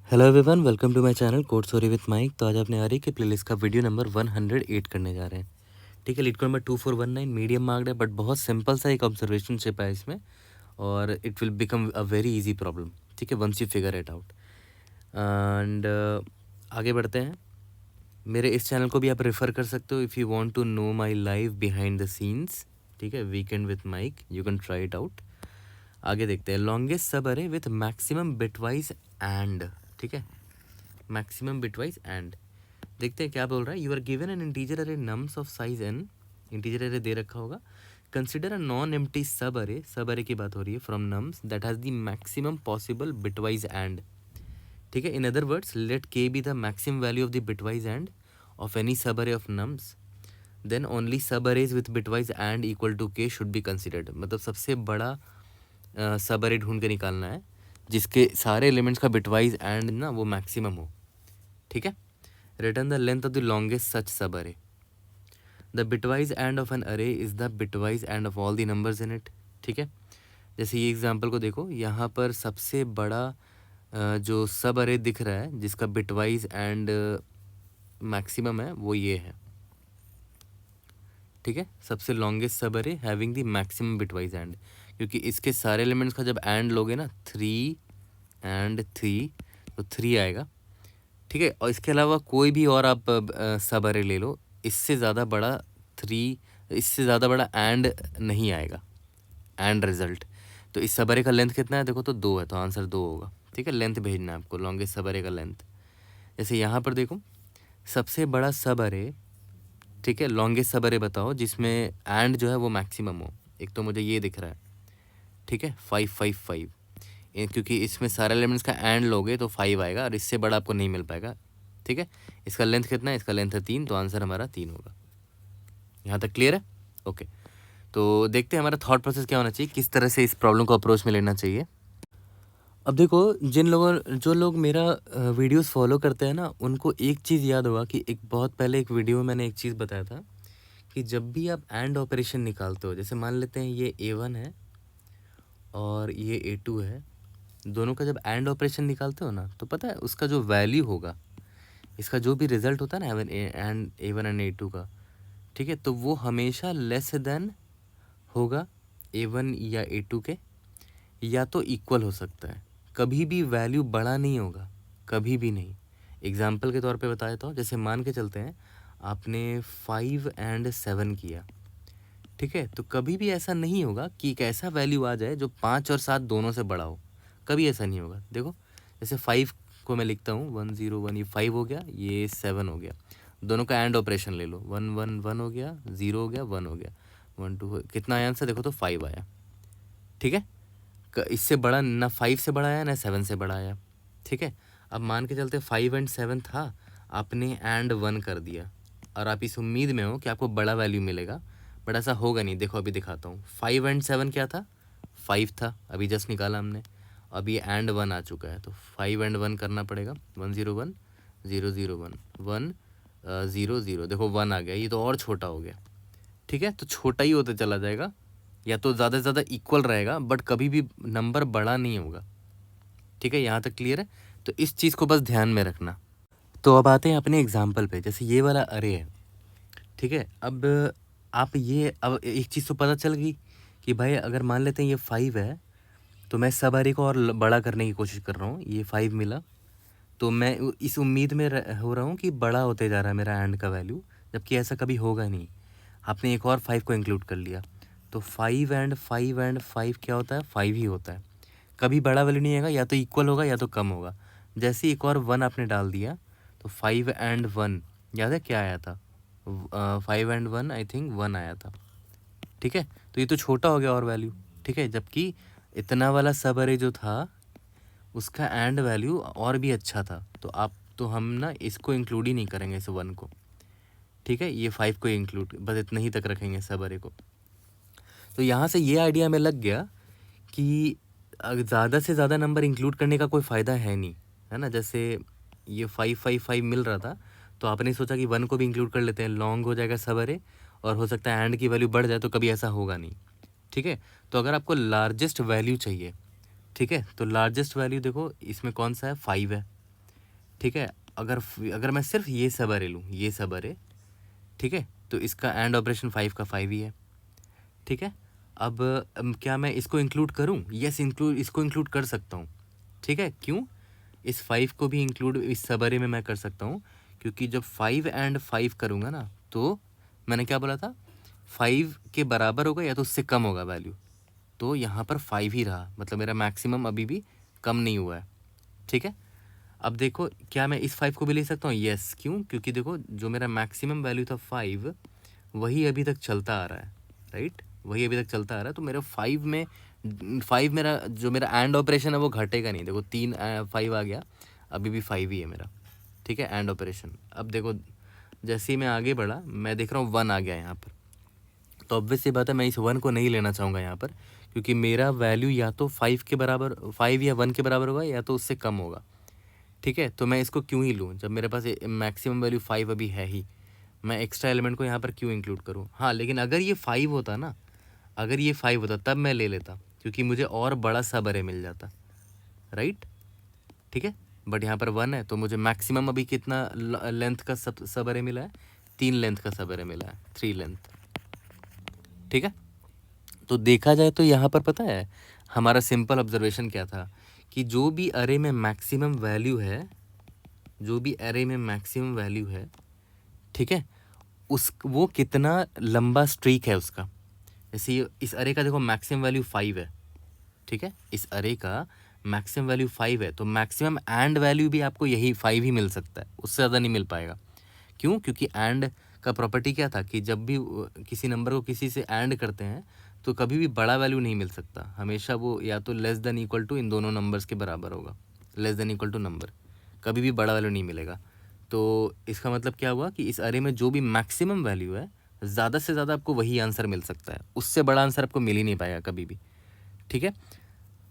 Hello everyone, welcome to my channel code story with Mike. तो आज अपने आ रही है कि प्लेलिस्ट का वीडियो नंबर 108 करने जा रहे हैं। ठीक है, LeetCode number 2419 medium marked है, बट बहुत सिंपल सा एक ऑब्जर्वेशनशिप है इसमें और it will become a very easy problem. ठीक है, once you figure it out. And आगे बढ़ते हैं। मेरे इस चैनल को भी आप रेफ़र कर सकते हो if you want to know my life behind the scenes. ठीक है, weekend with Mike, you can try it out. आगे देखते हैं, लॉन्गेस्ट सब अरे विथ मैक्सिमम बिटवाइज एंड। ठीक है, मैक्सिमम बिटवाइज एंड देखते हैं क्या बोल रहा है। You are given an integer array nums of size n, integer array दे रखा होगा। कंसिडर अ नॉन एम्प्टी सब अरे की बात हो रही है from nums that has the maximum possible bitwise and. ठीक है, in other words let k be the maximum value of the bitwise and of any subarray of nums, then only subarrays with bitwise and equal to k should be considered. मतलब सबसे बड़ा सब अरे ढूंढ के निकालना है जिसके सारे एलिमेंट्स का बिटवाइज एंड ना वो मैक्सिमम हो। ठीक है, return the length of the longest such subarray. The bitwise and of an array is the bitwise and of all the numbers in it. ठीक है, जैसे ये एग्जांपल को देखो, यहाँ पर सबसे बड़ा जो सब अरे दिख रहा है जिसका बिटवाइज एंड मैक्सिमम है वो ये है। ठीक है, सबसे लॉन्गेस्ट सब अरे having the maximum bitwise and, क्योंकि इसके सारे एलिमेंट्स का जब एंड लोगे ना 3 एंड 3 तो 3 आएगा। ठीक है, और इसके अलावा कोई भी और आप सब अरे ले लो, इससे ज़्यादा बड़ा 3, इससे ज़्यादा बड़ा एंड नहीं आएगा एंड रिजल्ट। तो इस सब अरे का लेंथ कितना है देखो, तो 2 है, तो आंसर 2 होगा। ठीक है, लेंथ भेजना है आपको, लॉन्गेस्ट सब अरे का लेंथ। जैसे यहाँ पर देखो, सबसे बड़ा सब अरे, ठीक है, लॉन्गेस्ट सब अरे बताओ जिसमें एंड जो है वो मैक्सिमम हो। एक तो मुझे ये दिख रहा है, ठीक है, 5 5 5, क्योंकि इसमें सारे एलिमेंट्स का एंड लोगे तो 5 आएगा और इससे बड़ा आपको नहीं मिल पाएगा। ठीक है, इसका लेंथ कितना है, इसका लेंथ है 3, तो आंसर हमारा 3 होगा। यहाँ तक क्लियर है? ओके, तो देखते हैं हमारा थॉट प्रोसेस क्या होना चाहिए, किस तरह से इस प्रॉब्लम को अप्रोच में लेना चाहिए। अब देखो, जो लोग मेरा वीडियोस फॉलो करते हैं ना, उनको एक चीज़ याद होगा कि एक बहुत पहले एक वीडियो में मैंने एक चीज़ बताया था कि जब भी आप एंड ऑपरेशन निकालते हो, जैसे मान लेते हैं ये A1 है और ये A2 है, दोनों का जब एंड ऑपरेशन निकालते हो ना, तो पता है उसका जो वैल्यू होगा, इसका जो भी रिजल्ट होता है ना एंड A1 एंड A2 का, ठीक है, तो वो हमेशा लेस देन होगा A1 या A2 के, या तो इक्वल हो सकता है। कभी भी वैल्यू बड़ा नहीं होगा, कभी भी नहीं। एग्जाम्पल के तौर पे बता देता हूँ, जैसे मान के चलते हैं आपने 5 एंड 7 किया, ठीक है, तो कभी भी ऐसा नहीं होगा कि एक ऐसा वैल्यू आ जाए जो 5 और 7 दोनों से बड़ा हो, कभी ऐसा नहीं होगा। देखो, जैसे 5 को मैं लिखता हूँ 1 0 1, ये 5 हो गया, ये 7 हो गया, दोनों का एंड ऑपरेशन ले लो, 1 1 1 हो गया, 0 हो गया, 1 हो गया, 1 2 कितना आया आंसर देखो, तो 5 आया। ठीक है, इससे बड़ा ना 5 से बड़ा आया ना 7 से बड़ा आया। ठीक है, अब मान के चलते 5 एंड 7 था, आपने एंड 1 कर दिया और आप इस उम्मीद में हो कि आपको बड़ा वैल्यू मिलेगा, बट ऐसा होगा नहीं। देखो अभी दिखाता हूँ, 5 एंड 7 क्या था, 5 था, अभी जस्ट निकाला हमने, अब ये एंड 1 आ चुका है, तो 5 एंड 1 करना पड़ेगा, 1 0 1 0 0 1 1 0 0, देखो 1 आ गया, ये तो और छोटा हो गया। ठीक है, तो छोटा ही होता चला जाएगा, या तो ज़्यादा से ज़्यादा इक्वल रहेगा, बट कभी भी नंबर बड़ा नहीं होगा। ठीक है, यहाँ तक क्लियर है? तो इस चीज़ को बस ध्यान में रखना। तो अब आते हैं अपने एग्जाम्पल पे, जैसे ये वाला अरे है। ठीक है, अब आप ये, अब एक चीज़ तो पता चल गई कि भाई अगर मान लेते हैं ये 5 है, तो मैं सब अरे को और बड़ा करने की कोशिश कर रहा हूँ, ये 5 मिला, तो मैं इस उम्मीद में हो रहा हूँ कि बड़ा होते जा रहा है मेरा एंड का वैल्यू, जबकि ऐसा कभी होगा नहीं। आपने एक और 5 को इंक्लूड कर लिया, तो 5 एंड 5 एंड 5 क्या होता है, 5 ही होता है, कभी बड़ा वैल्यू नहीं आएगा, या तो इक्वल होगा या तो कम होगा। जैसे एक और 1 आपने डाल दिया, तो 5 एंड 1 याद है क्या आया था, 5 एंड 1 आई थिंक 1 आया था। ठीक है, तो ये तो छोटा हो गया और वैल्यू। ठीक है, जबकि इतना वाला सब अरे जो था उसका एंड वैल्यू और भी अच्छा था, तो हम ना इसको इंक्लूड ही नहीं करेंगे, इस 1 को। ठीक है, ये 5 को इंक्लूड, बस इतना ही तक रखेंगे सब अरे को। तो यहाँ से ये आइडिया में लग गया कि ज़्यादा से ज़्यादा नंबर इंक्लूड करने का कोई फ़ायदा है नहीं, है ना। जैसे ये 5 5 5 मिल रहा था, तो आपने सोचा कि 1 को भी इंक्लूड कर लेते हैं, लॉन्ग हो जाएगा सब अरे, और हो सकता है एंड की वैल्यू बढ़ जाए, तो कभी ऐसा होगा नहीं। ठीक है, तो अगर आपको लार्जेस्ट वैल्यू चाहिए, ठीक है, तो लार्जेस्ट वैल्यू देखो इसमें कौन सा है, 5 है। ठीक है। अगर मैं सिर्फ ये सब अरे लूँ, ये सब अरे, ठीक है, तो इसका एंड ऑपरेशन 5 का 5 ही है। ठीक है। अब क्या मैं इसको इंक्लूड करूँ? यस, इसको इंक्लूड कर सकता हूँ। ठीक है, क्यों? इस 5 को भी इंक्लूड इस सब अरे में मैं कर सकता हूँ, क्योंकि जब 5 एंड 5 करूँगा ना, तो मैंने क्या बोला था, 5 के बराबर होगा या तो उससे कम होगा वैल्यू, तो यहाँ पर 5 ही रहा, मतलब मेरा मैक्सिमम अभी भी कम नहीं हुआ है। ठीक है। अब देखो, क्या मैं इस 5 को भी ले सकता हूँ? यस, क्यों? क्योंकि देखो, जो मेरा मैक्सिमम वैल्यू था 5, वही अभी तक चलता आ रहा है, राइट, वही अभी तक चलता आ रहा है। तो मेरा 5 मेरा जो मेरा एंड ऑपरेशन है वो घटेगा नहीं। देखो 5 आ गया, अभी भी 5 ही है मेरा। ठीक है, एंड ऑपरेशन। अब देखो, जैसे ही मैं आगे बढ़ा, मैं देख रहा हूँ 1 आ गया यहाँ पर, तो ऑब्वियस सी बात है मैं इस 1 को नहीं लेना चाहूँगा यहाँ पर, क्योंकि मेरा वैल्यू या तो 5 के बराबर, 5 या 1 के बराबर होगा, या तो उससे कम होगा। ठीक है, तो मैं इसको क्यों ही लूँ जब मेरे पास मैक्सिमम वैल्यू 5 अभी है ही, मैं एक्स्ट्रा एलिमेंट को यहाँ पर क्यों इंक्लूड करूँ? हाँ, लेकिन अगर ये 5 होता ना, अगर ये 5 होता तब मैं ले लेता, क्योंकि मुझे और बड़ा सब अरे मिल जाता, राइट। ठीक है, बट यहाँ पर 1 है, तो मुझे मैक्सिमम अभी कितना लेंथ का सब अरे मिला है? 3 लेंथ का सब अरे मिला है, 3 लेंथ। ठीक है, तो देखा जाए तो यहाँ पर पता है हमारा सिंपल ऑब्जर्वेशन क्या था, कि जो भी अरे में मैक्सिमम वैल्यू है, जो भी अरे में मैक्सिमम वैल्यू है, ठीक है, वो कितना लंबा स्ट्रीक है उसका। जैसे इस अरे का देखो मैक्सिमम वैल्यू 5 है, ठीक है, इस अरे का मैक्सिमम वैल्यू 5 है, तो मैक्सिमम एंड वैल्यू भी आपको यही 5 ही मिल सकता है, उससे ज़्यादा नहीं मिल पाएगा। क्यों? क्योंकि एंड का प्रॉपर्टी क्या था, कि जब भी किसी नंबर को किसी से एंड करते हैं तो कभी भी बड़ा वैल्यू नहीं मिल सकता, हमेशा वो या तो लेस देन इक्वल टू इन दोनों नंबर्स के बराबर होगा, less than equal to number, कभी भी बड़ा वैल्यू नहीं मिलेगा। तो इसका मतलब क्या हुआ कि इस अरे में जो भी मैक्सिमम वैल्यू है, ज़्यादा से ज़्यादा आपको वही आंसर मिल सकता है, उससे बड़ा आंसर आपको मिल ही नहीं पाएगा कभी भी। ठीक है,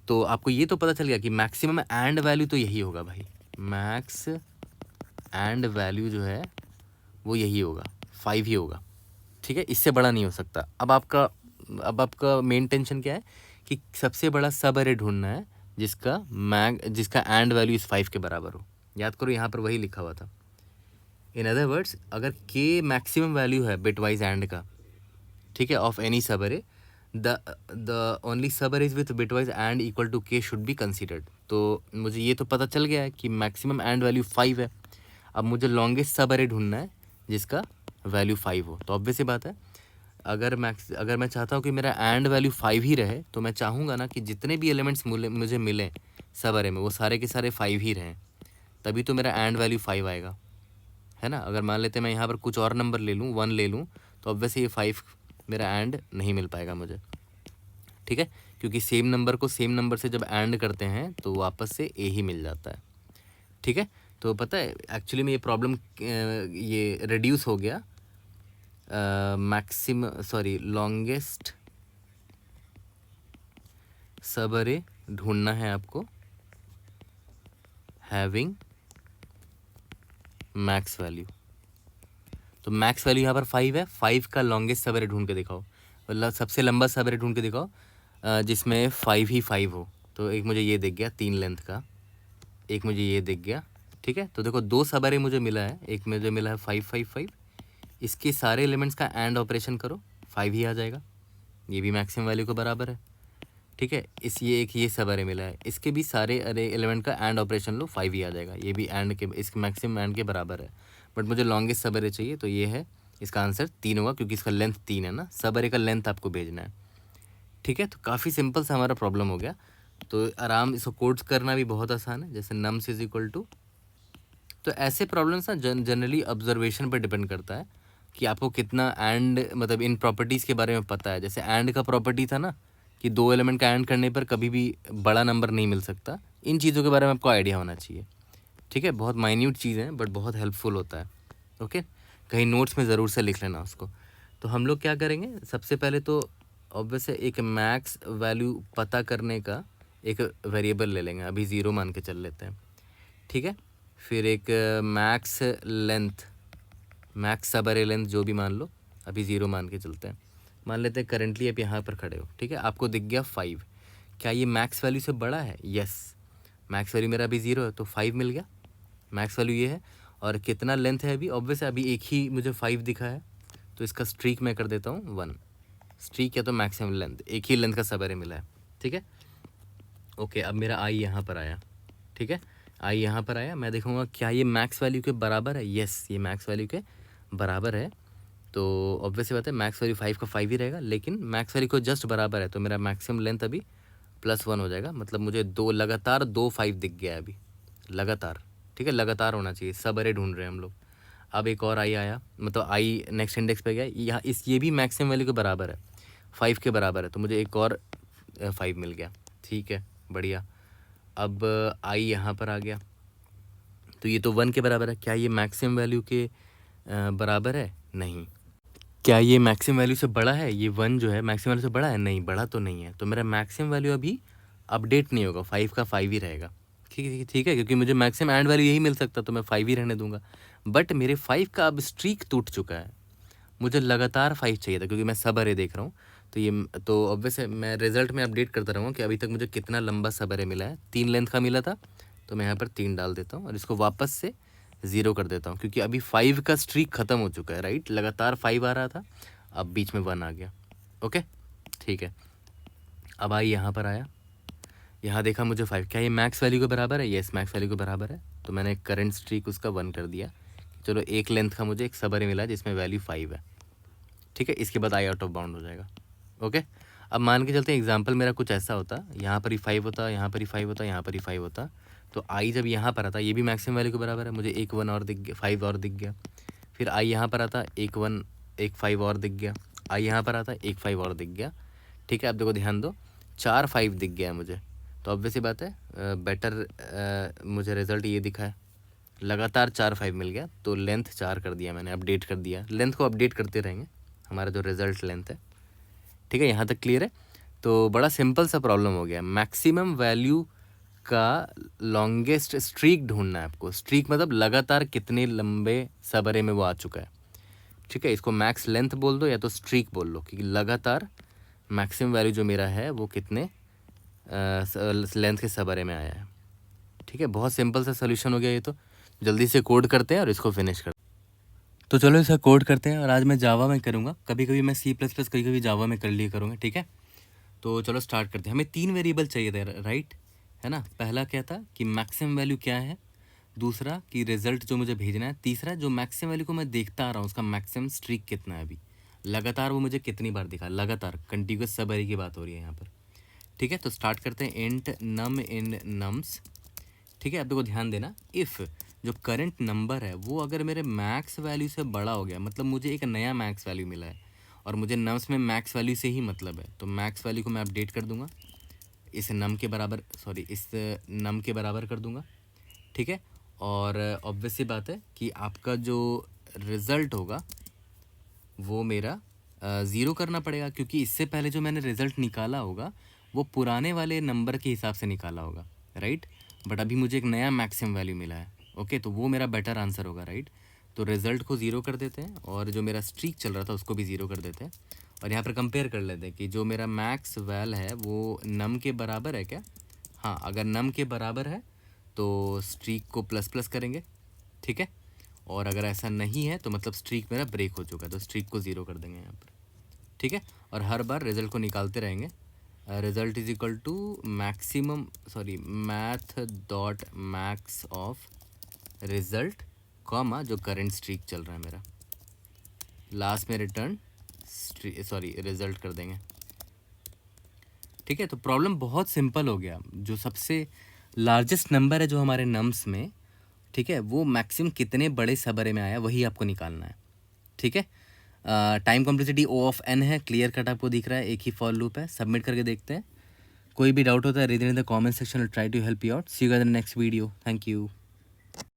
तो आपको ये तो पता चल गया कि मैक्सिमम एंड वैल्यू तो यही होगा भाई, मैक्स एंड वैल्यू जो है वो यही होगा, 5 ही होगा। ठीक है, इससे बड़ा नहीं हो सकता। अब आपका मेन टेंशन क्या है, कि सबसे बड़ा सब अरे ढूंढना है जिसका एंड वैल्यू इस 5 के बराबर हो। याद करो, यहाँ पर वही लिखा हुआ था। इन अदर वर्ड्स, अगर के मैक्सिमम वैल्यू है बिटवाइज एंड का, ठीक है, of any subarray, the only subarrays with bitwise and equal to k should be considered. तो मुझे ये तो पता चल गया है कि मैक्सिमम एंड वैल्यू 5 है। अब मुझे लॉन्गेस्ट सब अरे ढूंढना है जिसका वैल्यू 5 हो। तो ऑब्वियस सी बात है, अगर मैं चाहता हूँ कि मेरा एंड वैल्यू 5 ही रहे, तो मैं चाहूँगा ना कि जितने भी एलिमेंट्स मुझे मिलें सब अरे में, वो सारे के सारे 5 ही रहें, तभी तो मेरा एंड वैल्यू 5 आएगा, है ना। अगर मान लेते मैं यहाँ पर कुछ और नंबर ले लूँ, 1 ले लूँ, तो ऑब्वियसली ये 5 मेरा एंड नहीं मिल पाएगा मुझे। ठीक है, क्योंकि सेम नंबर को सेम नंबर से जब एंड करते हैं तो वापस से ए ही मिल जाता है। ठीक है, तो पता है एक्चुअली में ये प्रॉब्लम ये रिड्यूस हो गया, लॉन्गेस्ट सब अरे ढूंढना है आपको हैविंग मैक्स वैल्यू। तो मैक्स वैल्यू यहाँ पर 5 है, 5 का लॉन्गेस्ट सब अरे ढूंढ के दिखाओ, मतलब सबसे लंबा सब अरे ढूंढ के दिखाओ जिसमें 5 ही 5 हो। तो एक मुझे ये दिख गया 3 लेंथ का, एक मुझे ये दिख गया। ठीक है, तो देखो 2 सब अरे मुझे मिला है, एक मुझे मिला है 5 5 5, इसके सारे एलिमेंट्स का एंड ऑपरेशन करो, 5 ही आ जाएगा, ये भी मैक्सिमम वैल्यू के बराबर है। ठीक है, ये सब अरे मिला है, इसके भी सारे अरे एलिमेंट का एंड ऑपरेशन लो, 5 ही आ जाएगा, ये भी इसके मैक्सिमम एंड के बराबर है। बट मुझे लॉन्गेस्ट सब अरे चाहिए, तो ये है, इसका आंसर 3 होगा, क्योंकि इसका लेंथ 3 है ना, सब अरे का लेंथ आपको भेजना है। ठीक है, तो काफ़ी सिंपल सा हमारा प्रॉब्लम हो गया। तो आराम इसको कोड्स करना भी बहुत आसान है, जैसे नम्स इज इक्वल टू। तो ऐसे प्रॉब्लम्स ना जनरली ऑब्जर्वेशन पर डिपेंड करता है कि आपको कितना एंड, मतलब इन प्रॉपर्टीज़ के बारे में पता है। जैसे एंड का प्रॉपर्टी था ना, कि 2 एलिमेंट का एंड करने पर कभी भी बड़ा नंबर नहीं मिल सकता। इन चीज़ों के बारे में आपको आइडिया होना चाहिए। ठीक है, बहुत माइन्यूट चीज़ है बट बहुत हेल्पफुल होता है। ओके, कहीं नोट्स में ज़रूर से लिख लेना उसको। तो हम लोग क्या करेंगे, सबसे पहले तो ऑब्वियस है एक मैक्स वैल्यू पता करने का एक वेरिएबल ले लेंगे, अभी 0 मान के चल लेते हैं। ठीक है, फिर एक मैक्स लेंथ, मैक्स सब अरे लेंथ जो भी मान लो, अभी 0 मान के चलते हैं। मान लेते हैं करेंटली आप यहाँ पर खड़े हो, ठीक है, आपको दिख गया 5, क्या ये मैक्स वैल्यू से बड़ा है? यस, मैक्स वैल्यू मेरा अभी 0 है, तो 5 मिल गया, मैक्स वैल्यू ये है। और कितना लेंथ है अभी, ऑब्वियस है अभी एक ही मुझे 5 दिखा है, तो इसका स्ट्रीक मैं कर देता हूँ 1। स्ट्रीक या तो मैक्सिमम लेंथ, एक ही लेंथ का सब एरे मिला है, ठीक है। ओके, अब मेरा आई यहाँ पर आया, ठीक है, आई यहाँ पर आया। मैं देखूँगा क्या ये मैक्स वैल्यू के बराबर है। येस, ये मैक्स वैल्यू के बराबर है। तो ऑब्वियस बात है मैक्स वैल्यू 5 का 5 ही रहेगा, लेकिन मैक्स वैल्यू को जस्ट बराबर है, तो मेरा मैक्सिमम लेंथ अभी +1 हो जाएगा। मतलब मुझे लगातार 2 5 दिख गया है अभी, लगातार, ठीक है, लगातार होना चाहिए। सब एरे ढूंढ रहे हैं हम लोग। अब एक और आई आया, मतलब आई नेक्स्ट इंडेक्स पे गया, यहाँ ये भी मैक्सिमम वैल्यू के बराबर है, 5 के बराबर है, तो मुझे एक और 5 मिल गया, ठीक है, बढ़िया। अब आई यहाँ पर आ गया, तो ये तो 1 के बराबर है। क्या ये मैक्सिमम वैल्यू के बराबर है? नहीं। क्या ये मैक्सिमम वैल्यू से बड़ा है? ये 1 जो है मैक्सिमम वैल्यू से बड़ा है? नहीं, बड़ा तो नहीं है। तो मेरा मैक्सिमम वैल्यू अभी अपडेट नहीं होगा, 5 का 5 ही रहेगा, ठीक है, क्योंकि मुझे मैक्सिमम एंड वैल्यू यही मिल सकता, तो मैं 5 ही रहने दूंगा। बट मेरे 5 का अब स्ट्रीक टूट चुका है, मुझे लगातार 5 चाहिए था, क्योंकि मैं सब अरे देख रहा हूँ। तो ये तो ऑब्वियस है मैं रिजल्ट में अपडेट करता रहूँगा कि अभी तक मुझे कितना लंबा सब अरे मिला है। 3 लेंथ का मिला था, तो मैं यहाँ पर 3 डाल देता हूँ और इसको वापस से 0 कर देता हूँ, क्योंकि अभी 5 का स्ट्रीक ख़त्म हो चुका है, राइट। लगातार 5 आ रहा था, अब बीच में 1 आ गया। ओके, ठीक है। अब आई यहाँ पर आया, यहाँ देखा मुझे 5, क्या ये मैक्स वैल्यू के बराबर है? येस, मैक्स वैल्यू के बराबर है। तो मैंने करंट स्ट्रीक उसका 1 कर दिया। चलो, एक लेंथ का मुझे एक सब अरे मिला जिसमें वैल्यू 5 है, ठीक है। इसके बाद आई आउट ऑफ बाउंड हो जाएगा। ओके, अब मान के चलते हैं एग्जाम्पल मेरा कुछ ऐसा होता, यहाँ पर ही 5 होता, यहाँ पर ही 5 होता, यहाँ पर ही 5 होता, तो आई जब यहाँ पर आता, ये भी मैक्सिमम वैल्यू के बराबर है, मुझे एक 1 और दिख गया, 5 और दिख गया। फिर आई यहाँ पर आता, एक 1 एक 5 और दिख गया। आई यहाँ पर आता, एक 5 और दिख गया, ठीक है। अब देखो, ध्यान दो, 4 5 दिख गया है मुझे, तो ऑब्वियस ही बात है बेटर मुझे रिजल्ट ये दिखा है, लगातार 4 5 मिल गया, तो लेंथ 4 कर दिया मैंने, अपडेट कर दिया। लेंथ को अपडेट करते रहेंगे, हमारा जो रिजल्ट लेंथ है, ठीक है। यहाँ तक क्लियर है। तो बड़ा सिंपल सा प्रॉब्लम हो गया। मैक्सिमम वैल्यू का लॉन्गेस्ट स्ट्रीक ढूंढना है आपको। स्ट्रीक मतलब लगातार कितने लंबे सब अरे में वो आ चुका है, ठीक है। इसको मैक्स लेंथ बोल दो या तो स्ट्रीक बोल लो, क्योंकि लगातार मैक्सिमम वैल्यू जो मेरा है वो कितने लेंथ के सब अरे में आया है, ठीक है। बहुत सिंपल सा सोल्यूशन हो गया ये। तो जल्दी से कोड करते हैं और इसको फिनिश करते हैं। तो चलो इसे कोड करते हैं, और आज मैं जावा में करूँगा, कभी कभी मैं C++, कभी कभी जावा में कर लिया करूँगा, ठीक है। तो चलो स्टार्ट करते हैं। हमें 3 वेरिएबल चाहिए थे, राइट, है ना। पहला क्या था कि मैक्सिमम वैल्यू क्या है, दूसरा कि रिजल्ट जो मुझे भेजना है, तीसरा जो मैक्सिमम वैल्यू को मैं देखता आ रहा हूँ उसका मैक्सिमम स्ट्रीक कितना है अभी, लगातार वो मुझे कितनी बार दिखा, लगातार कंटिन्यूस सब अरे की बात हो रही है यहाँ पर, ठीक है। तो स्टार्ट करते हैं। इंट नम इन नम्स, ठीक है। अब देखो ध्यान देना, इफ़ जो करंट नंबर है वो अगर मेरे मैक्स वैल्यू से बड़ा हो गया, मतलब मुझे एक नया मैक्स वैल्यू मिला है और मुझे नम्स में मैक्स वैल्यू से ही मतलब है, तो मैक्स वैल्यू को मैं अपडेट कर दूंगा, इस नम के बराबर, इस नम के बराबर कर दूंगा, ठीक है। और ऑब्वियस सी बात है कि आपका जो रिज़ल्ट होगा वो मेरा 0 करना पड़ेगा, क्योंकि इससे पहले जो मैंने रिज़ल्ट निकाला होगा वो पुराने वाले नंबर के हिसाब से निकाला होगा, राइट। बट अभी मुझे एक नया मैक्सिमम वैल्यू मिला है, ओके, तो वो मेरा बेटर आंसर होगा, राइट। तो रिज़ल्ट को 0 कर देते हैं और जो मेरा स्ट्रीक चल रहा था उसको भी 0 कर देते हैं, और यहाँ पर कंपेयर कर लेते हैं कि जो मेरा मैक्स वैल है वो नम के बराबर है क्या। हाँ, अगर नम के बराबर है तो स्ट्रीक को ++ करेंगे, ठीक है। और अगर ऐसा नहीं है तो मतलब स्ट्रीक मेरा ब्रेक हो चुका है, तो स्ट्रीक को 0 कर देंगे यहाँ पर, ठीक है। और हर बार रिजल्ट को निकालते रहेंगे। Result is equal to maximum math dot max of result comma जो करंट स्ट्रीक चल रहा है मेरा, लास्ट में रिटर्न रिजल्ट कर देंगे, ठीक है। तो प्रॉब्लम बहुत सिंपल हो गया। जो सबसे लार्जेस्ट नंबर है जो हमारे नम्स में, ठीक है, वो मैक्सिमम कितने बड़े सब अरे में आया वही आपको निकालना है, ठीक है। टाइम कॉम्प्लेक्सिटी O(n) है, क्लियर कट आपको दिख रहा है, एक ही फॉर लूप है। सबमिट करके देखते हैं। कोई भी डाउट होता है read in the comment section, try to help you out. See you guys in the next video. Thank you.